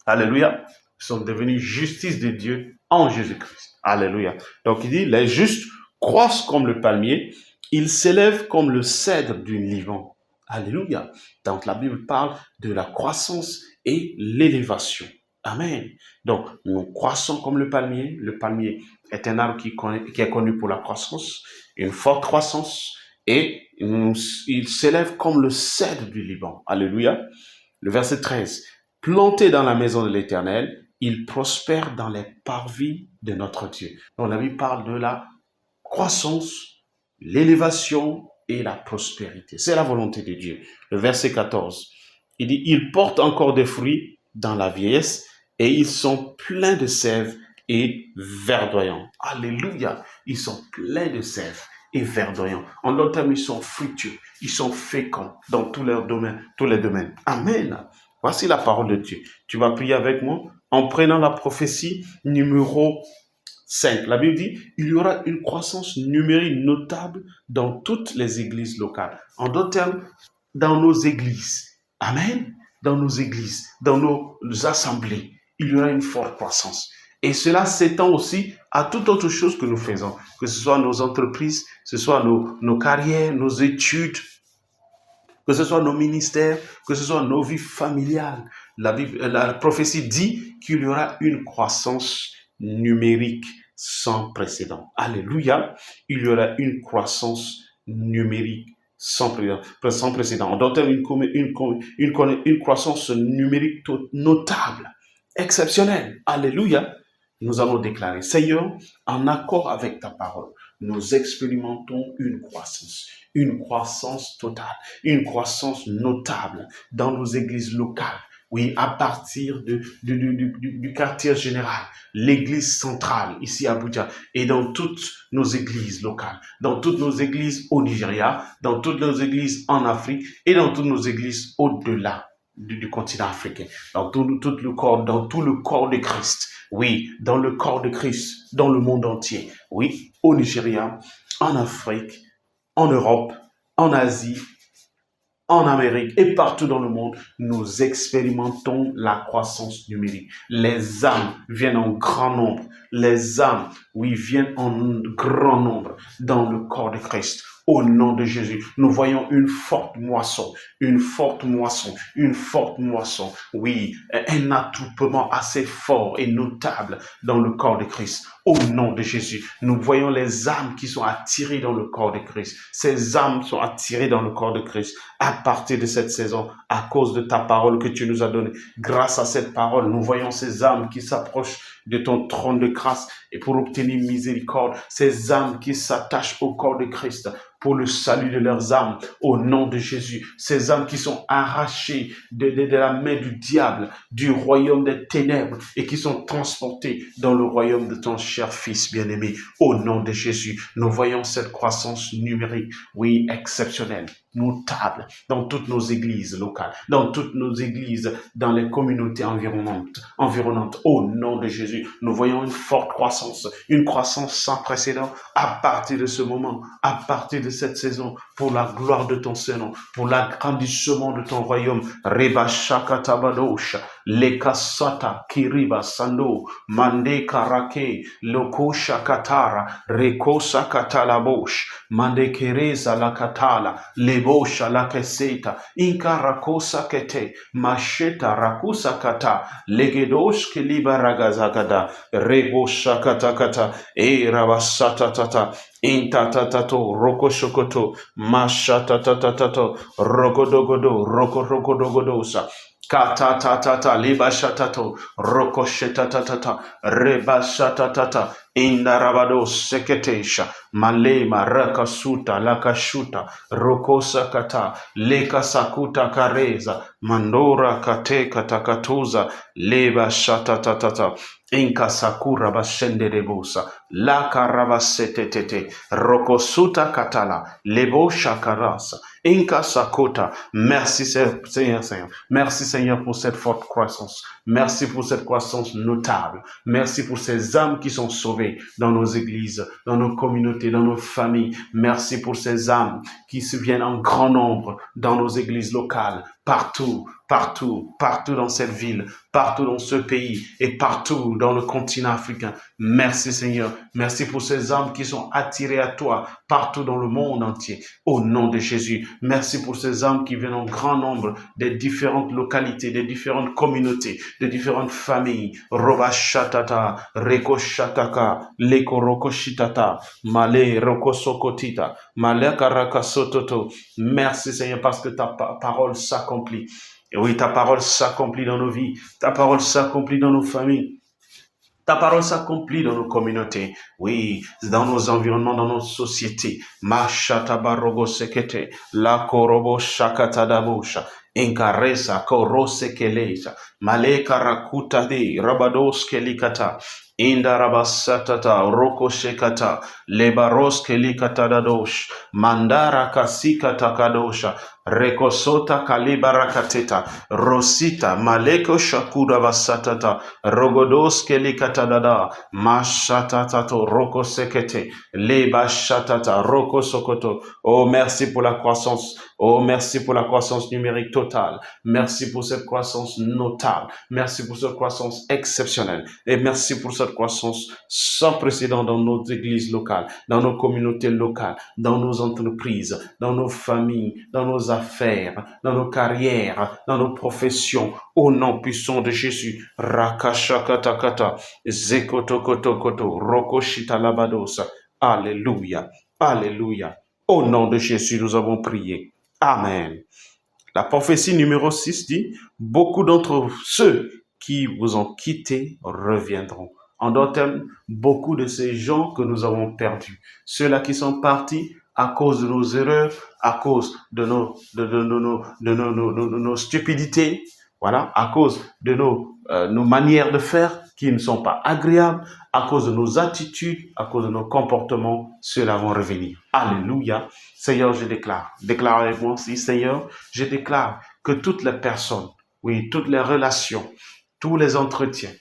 Alléluia. Nous sommes devenus justice de Dieu en Jésus-Christ. Alléluia. Donc il dit, les justes croissent comme le palmier, ils s'élèvent comme le cèdre du Liban. Alléluia. Donc la Bible parle de la croissance et l'élévation. Amen. Donc nous croissons comme le palmier. Le palmier est un arbre qui est connu pour la croissance, une forte croissance, et il s'élève comme le cèdre du Liban. Alléluia. Le verset 13. Planté dans la maison de l'Éternel, il prospère dans les parvis de notre Dieu. Donc la Bible parle de la croissance, l'élévation et la prospérité. C'est la volonté de Dieu. Le verset 14, il dit, ils portent encore des fruits dans la vieillesse et ils sont pleins de sève et verdoyants. Alléluia, ils sont pleins de sève et verdoyants. En d'autres termes, ils sont fructueux, ils sont féconds dans tous les domaines. Amen. Voici la parole de Dieu. Tu vas prier avec moi en prenant la prophétie numéro 5. La Bible dit, il y aura une croissance numérique notable dans toutes les églises locales. En d'autres termes, dans nos églises. Amen. Dans nos églises, dans nos assemblées, il y aura une forte croissance. Et cela s'étend aussi à toute autre chose que nous faisons, que ce soit nos entreprises, que ce soit nos carrières, nos études, que ce soit nos ministères, que ce soit nos vies familiales. La prophétie dit qu'il y aura une croissance numérique sans précédent. Alléluia. Il y aura une croissance numérique sans précédent. En d'autres termes, une croissance numérique notable, exceptionnelle. Alléluia. Nous allons déclarer, Seigneur, en accord avec ta parole, nous expérimentons une croissance totale, une croissance notable dans nos églises locales. Oui, à partir du quartier général, l'église centrale ici à Abuja et dans toutes nos églises locales, dans toutes nos églises au Nigeria, dans toutes nos églises en Afrique et dans toutes nos églises au-delà du continent africain, dans tout le corps de Christ. Oui, dans le corps de Christ, dans le monde entier. Oui, au Nigeria, en Afrique, en Europe, en Asie, en Amérique et partout dans le monde, nous expérimentons la croissance numérique. Les âmes viennent en grand nombre. Les âmes, oui, viennent en grand nombre dans le corps de Christ. Au nom de Jésus, nous voyons une forte moisson, une forte moisson, une forte moisson. Oui, un attroupement assez fort et notable dans le corps de Christ. Au nom de Jésus, nous voyons les âmes qui sont attirées dans le corps de Christ. Ces âmes sont attirées dans le corps de Christ à partir de cette saison, à cause de ta parole que tu nous as donnée. Grâce à cette parole, nous voyons ces âmes qui s'approchent de ton trône de grâce et pour obtenir miséricorde. Ces âmes qui s'attachent au corps de Christ pour le salut de leurs âmes, au nom de Jésus. Ces âmes qui sont arrachées de la main du diable, du royaume des ténèbres, et qui sont transportées dans le royaume de ton cher Fils bien-aimé. Au nom de Jésus, nous voyons cette croissance numérique, oui, exceptionnelle, notable, dans toutes nos églises locales, dans toutes nos églises, dans les communautés environnantes. Au nom de Jésus, nous voyons une forte croissance, une croissance sans précédent à partir de ce moment, à partir de cette saison, pour la gloire de ton Saint-Nom, pour l'agrandissement de ton royaume. Reba shakatabadosha, lekasata kiriba sando, mande karake, loko shakatara, reko sakatalabosh, mande kereza lakatala, lebosha lakeseta, inkarakosa kete, masheta rakusa kata, legedosh keliba ragazagada, rebo shakatakata, e rabasata tata, intatato roko shokoto mashatatatato rogodogodo rogodogodosa katatatata libashatato roko shetatatata rebashatatata indarabado seketesha malema rakasuta lakashuta rokosa kata leka sakuta kareza mandora kate katakatuza leba shatatatata inka sakura bashende rebusa la karabasetetete rokosuta katala lebo shakarasa inka sakota. Merci Seigneur. Merci Seigneur pour cette forte croissance. Merci pour cette croissance notable. Merci pour ces âmes qui sont sauvées dans nos églises, dans nos communautés, dans nos familles. Merci pour ces âmes qui se viennent en grand nombre dans nos églises locales, partout dans cette ville, partout dans ce pays et partout dans le continent africain. Merci Seigneur. Merci pour ces âmes qui sont attirées à toi partout dans le monde entier. Au nom de Jésus. Merci pour ces âmes qui viennent en grand nombre des différentes localités, des différentes communautés, des différentes familles. Roba shatata, reko shataka, leko roko shitata, male roko sokotita, male karaka sototo. Merci Seigneur parce que ta parole s'accomplit. Et oui, ta parole s'accomplit dans nos vies, ta parole s'accomplit dans nos familles, ta parole s'accomplit dans nos communautés, oui, dans nos environnements, dans nos sociétés. Mashata barogo sekete, la korobo shakata dabosha, enkaresa korose keleja, maleka rakuta de rabados kelikata, inda rabasatata roko shekata, lebaros kelikata dadosh, mandara kasikata kadosha, rekosota kalibarakateta, rosita maleko shakura basatata, rogodos kelikatadada, mashatatato roko sekete, leba shatata roko sokoto. Oh, merci pour la croissance. Oh, merci pour la croissance numérique totale. Merci pour cette croissance notable. Merci pour cette croissance exceptionnelle. Et merci pour cette croissance sans précédent dans nos églises locales, dans nos communautés locales, dans nos entreprises, dans nos familles, dans nos affaires, dans nos carrières, dans nos professions. Au nom puissant de Jésus. Rakashakatakata, zekotokotokoto, rokoshitalabadosa. Alléluia. Alléluia. Au nom de Jésus, nous avons prié. Amen. La prophétie numéro 6 dit, beaucoup d'entre ceux qui vous ont quittés reviendront. En d'autres termes, beaucoup de ces gens que nous avons perdus, ceux-là qui sont partis à cause de nos erreurs, à cause de nos stupidités, voilà, à cause de nos manières de faire qui ne sont pas agréables, à cause de nos attitudes, à cause de nos comportements, ceux-là vont revenir. Alléluia. Seigneur, je déclare avec moi aussi, Seigneur, je déclare que toutes les personnes, oui, toutes les relations, tous les entretiens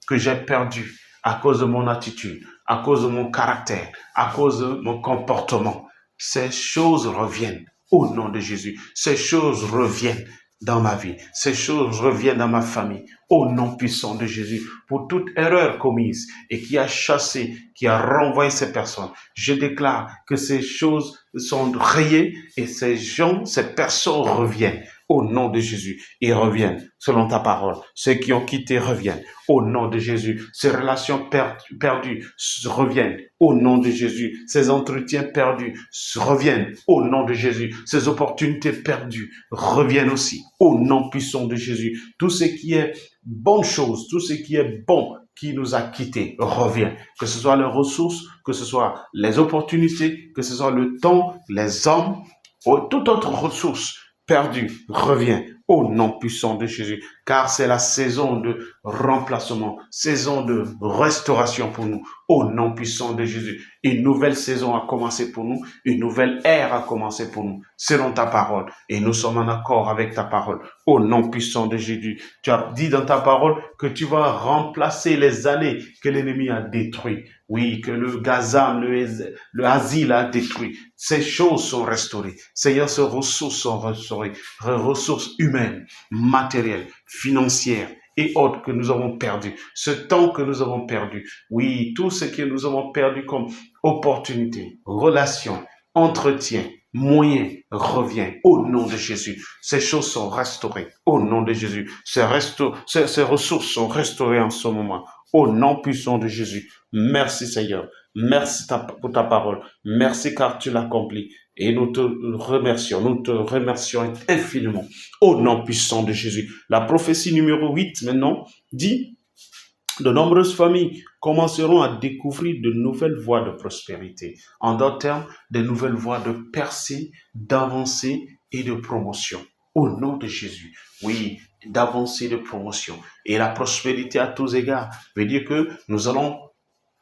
que j'ai perdus à cause de mon attitude, à cause de mon caractère, à cause de mon comportement, ces choses reviennent au nom de Jésus. Ces choses reviennent dans ma vie. Ces choses reviennent dans ma famille. Au nom puissant de Jésus, pour toute erreur commise et qui a chassé, qui a renvoyé ces personnes, je déclare que ces choses sont rayées et ces gens, ces personnes reviennent. Au nom de Jésus, ils reviennent selon ta parole. Ceux qui ont quitté reviennent. Au nom de Jésus, ces relations perdues reviennent. Au nom de Jésus, ces entretiens perdus reviennent. Au nom de Jésus, ces opportunités perdues reviennent aussi. Au nom puissant de Jésus, tout ce qui est bonne chose, tout ce qui est bon qui nous a quittés revient. Que ce soit les ressources, que ce soit les opportunités, que ce soit le temps, les hommes, ou toute autre ressource perdu revient au nom puissant de Jésus, car c'est la saison de remplacement, saison de restauration pour nous, au nom puissant de Jésus. Une nouvelle saison a commencé pour nous, une nouvelle ère a commencé pour nous, selon ta parole, et nous sommes en accord avec ta parole, au nom puissant de Jésus. Tu as dit dans ta parole que tu vas remplacer les années que l'ennemi a détruites. Oui, que le Gazam, le asile a détruit. Ces choses sont restaurées. Seigneur, ces ressources sont restaurées. Ressources humaines, matérielles, financières et autres que nous avons perdu. Ce temps que nous avons perdu. Oui, tout ce que nous avons perdu comme opportunité, relations, entretien, moyens revient au nom de Jésus. Ces choses sont restaurées au nom de Jésus. Ces ressources sont restaurées en ce moment au nom puissant de Jésus. Merci Seigneur. Merci pour ta parole. Merci car tu l'accomplis. Et nous te remercions infiniment au nom puissant de Jésus. La prophétie numéro 8 maintenant dit: de nombreuses familles commenceront à découvrir de nouvelles voies de prospérité. En d'autres termes, de nouvelles voies de percée, d'avancée et de promotion. Au nom de Jésus. Oui, d'avancée, de promotion. Et la prospérité à tous égards veut dire que nous allons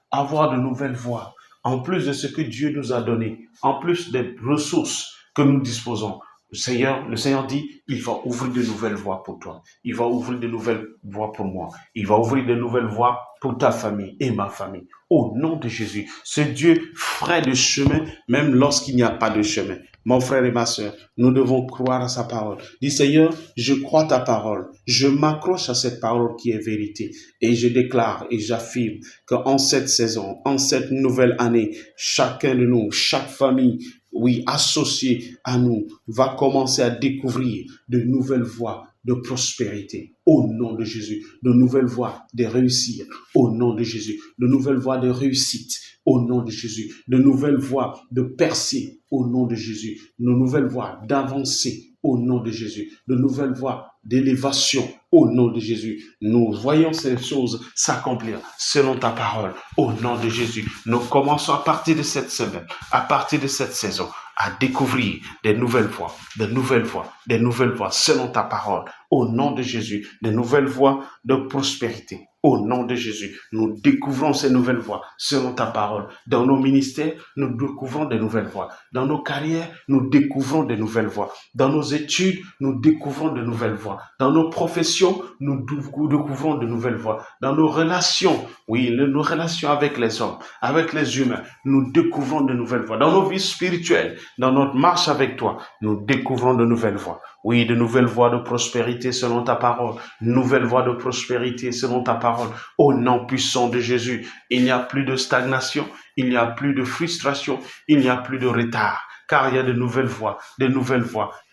avoir de nouvelles voies. En plus de ce que Dieu nous a donné, en plus des ressources que nous disposons, le Seigneur dit, il va ouvrir de nouvelles voies pour toi. Il va ouvrir de nouvelles voies pour moi. Il va ouvrir de nouvelles voies pour ta famille et ma famille. Au nom de Jésus, ce Dieu ferait le chemin même lorsqu'il n'y a pas de chemin. Mon frère et ma sœur, nous devons croire à sa parole. Dis Seigneur, je crois ta parole. Je m'accroche à cette parole qui est vérité. Et je déclare et j'affirme qu'en cette saison, en cette nouvelle année, chacun de nous, chaque famille, oui, associé à nous, va commencer à découvrir de nouvelles voies de prospérité au nom de Jésus, de nouvelles voies de réussir au nom de Jésus, de nouvelles voies de réussite au nom de Jésus, de nouvelles voies de percée au nom de Jésus, de nouvelles voies d'avancer au nom de Jésus, de nouvelles voies d'élévation au nom de Jésus. Nous voyons ces choses s'accomplir selon ta parole au nom de Jésus. Nous commençons à partir de cette semaine, à partir de cette saison, à découvrir des nouvelles voies, des nouvelles voies, des nouvelles voies selon ta parole au nom de Jésus, des nouvelles voies de prospérité. Au nom de Jésus, nous découvrons ces nouvelles voies selon ta parole. Dans nos ministères, nous découvrons des nouvelles voies. Dans nos carrières, nous découvrons des nouvelles voies. Dans nos études, nous découvrons de nouvelles voies. Dans nos professions, nous découvrons de nouvelles voies. Dans nos relations, oui, nos relations avec les hommes, avec les humains, nous découvrons de nouvelles voies. Dans nos vies spirituelles, dans notre marche avec toi, nous découvrons de nouvelles voies. Oui, de nouvelles voies de prospérité selon ta parole. Nouvelles voies de prospérité selon ta parole. Au nom puissant de Jésus, il n'y a plus de stagnation, il n'y a plus de frustration, il n'y a plus de retard. Car il y a de nouvelles voies,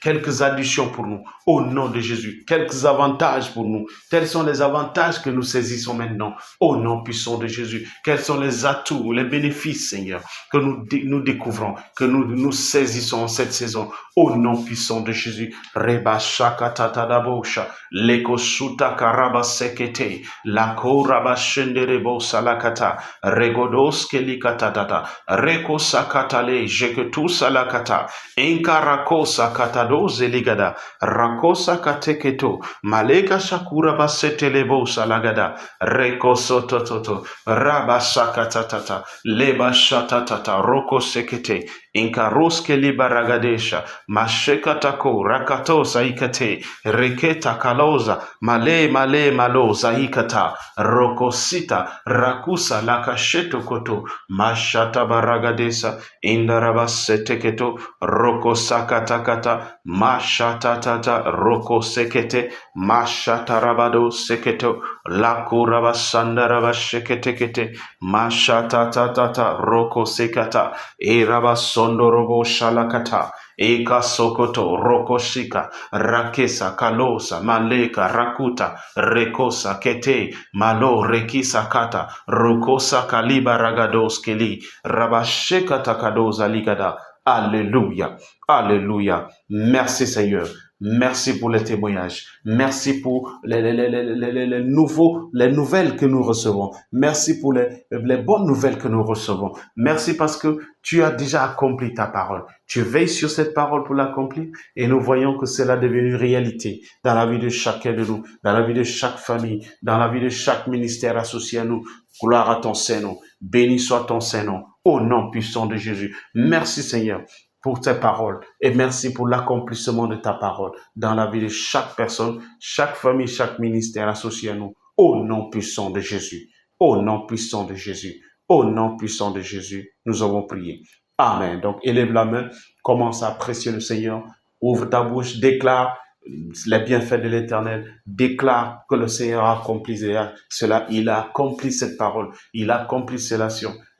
quelques additions pour nous. Au nom de Jésus, quelques avantages pour nous. Tels sont les avantages que nous saisissons maintenant. Au nom puissant de Jésus, quels sont les atouts, les bénéfices, Seigneur, que nous découvrons, que nous saisissons en cette saison. Au nom puissant de Jésus. Reba shakatata dabosha, leko suta karaba sekete, lako raba shenderebo salakata, regodos kelikatata, reko sakatale, jeketu salakata, enkarakosa katado zeligada, rakosa kateketo, maleka shakura basetelebo salagada, reko sotototo, raba shakatatata, leba shatatata, roko sekete, inkaroske libaragadesha, mashekatako, rakato saikate, reketa kaloza, male malo zaikata, rokosita, rakusa lakasheto koto, mashata baragadesa, indarabaseteketo, rokosakatakata, mashatatata, rokosekete, mashatarabado seketo, lakurabashandaraba sheketekete, mashatatata, rokosekata, erabasondorobo shalakata, eka sokoto, rokoshika, rakesa, kalosa, maleka, rakuta, rekosa, kete, malo, rekisa kata, rokosa, kaliba, ragados, keli, rabasheka, takadoza, ligada. Alléluia, alléluia. Merci Seigneur. Merci pour les témoignages. Merci pour les nouvelles que nous recevons. Merci pour les bonnes nouvelles que nous recevons. Merci parce que tu as déjà accompli ta parole. Tu veilles sur cette parole pour l'accomplir et nous voyons que cela est devenu réalité dans la vie de chacun de nous, dans la vie de chaque famille, dans la vie de chaque ministère associé à nous. Gloire à ton Saint-Nom. Béni soit ton Saint-Nom. Au nom puissant de Jésus. Merci Seigneur pour tes paroles et merci pour l'accomplissement de ta parole dans la vie de chaque personne, chaque famille, chaque ministère associé à nous. Au nom puissant de Jésus. Au nom puissant de Jésus. Au nom puissant de Jésus, nous avons prié. Amen. Donc, élève la main, commence à apprécier le Seigneur, ouvre ta bouche, déclare les bienfaits de l'Éternel, déclare que le Seigneur a accompli cela, il a accompli cette parole, il a accompli cela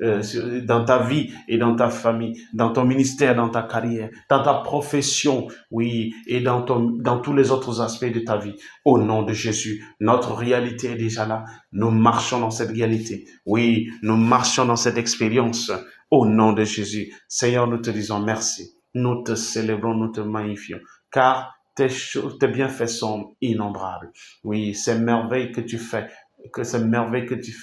dans ta vie et dans ta famille, dans ton ministère, dans ta carrière, dans ta profession, oui, et dans tous les autres aspects de ta vie. Au nom de Jésus, notre réalité est déjà là. Nous marchons dans cette réalité. Oui, nous marchons dans cette expérience. Au nom de Jésus, Seigneur, nous te disons merci. Nous te célébrons, nous te magnifions, car tes bienfaits sont innombrables. Oui, ces merveilles que tu fais,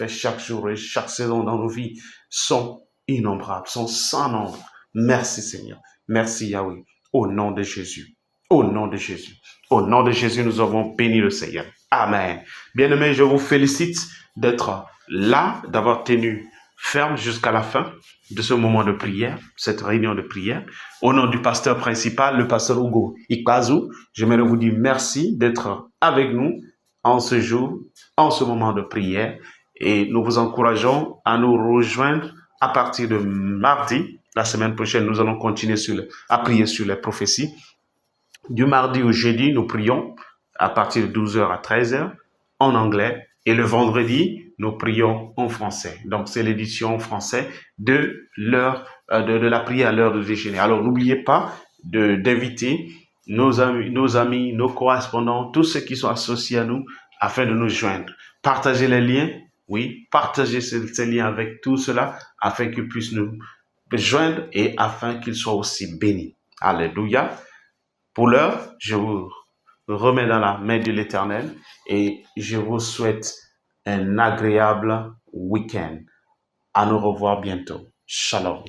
chaque jour et chaque saison dans nos vies sont innombrables, sont sans nombre. Merci Seigneur. Merci Yahweh. Au nom de Jésus. Au nom de Jésus. Au nom de Jésus, nous avons béni le Seigneur. Amen. Bien-aimés, je vous félicite d'être là, d'avoir tenu ferme jusqu'à la fin de ce moment de prière, cette réunion de prière. Au nom du pasteur principal, le pasteur Hugo Ikpazu, j'aimerais vous dire merci d'être avec nous en ce jour, en ce moment de prière. Et nous vous encourageons à nous rejoindre à partir de mardi. La semaine prochaine, nous allons continuer à prier sur les prophéties. Du mardi au jeudi, nous prions à partir de 12h à 13h en anglais. Et le vendredi, nous prions en français. Donc, c'est l'édition en français de la prière à l'heure de déjeuner. Alors, n'oubliez pas d'inviter nos amis, nos correspondants, tous ceux qui sont associés à nous, afin de nous joindre. Partagez les liens, oui, partagez ces liens avec tout cela, afin qu'ils puissent nous joindre et afin qu'ils soient aussi bénis. Alléluia. Pour l'heure, je vous remets dans la main de l'Éternel et je vous souhaite un agréable week-end. À nous revoir bientôt. Shalom.